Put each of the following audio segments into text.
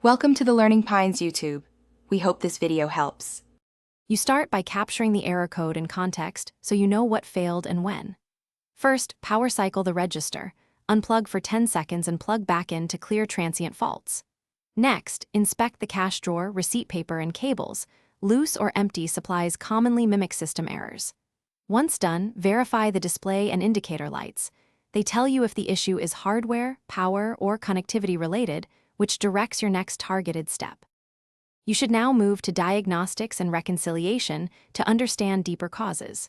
Welcome to the Learning Pines YouTube. We hope this video helps. You start by capturing the error code in context so you know what failed and when. First, power cycle the register. Unplug for 10 seconds and plug back in to clear transient faults. Next, inspect the cache drawer, receipt paper, and cables. Loose or empty supplies commonly mimic system errors. Once done, verify the display and indicator lights. They tell you if the issue is hardware, power, or connectivity related, which directs your next targeted step. You should now move to diagnostics and reconciliation to understand deeper causes.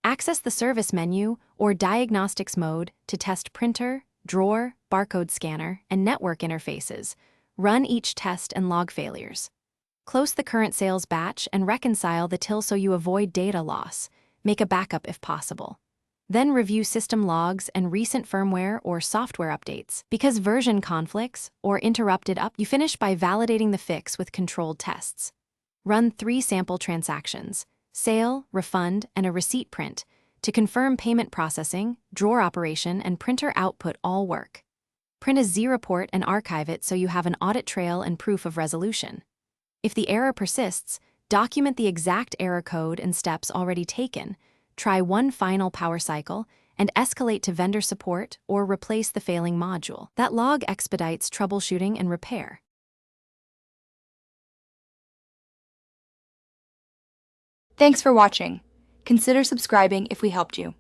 Access the service menu or diagnostics mode to test printer, drawer, barcode scanner, and network interfaces. Run each test and log failures. Close the current sales batch and reconcile the till so you avoid data loss. Make a backup if possible. Then review system logs and recent firmware or software updates. Because version conflicts or interrupted you finish by validating the fix with controlled tests. Run 3 sample transactions, sale, refund, and a receipt print, to confirm payment processing, drawer operation, and printer output all work. Print a Z report and archive it so you have an audit trail and proof of resolution. If the error persists, document the exact error code and steps already taken. Try one final power cycle, and escalate to vendor support or replace the failing module. That log expedites troubleshooting and repair. Thanks for watching. Consider subscribing if we helped you.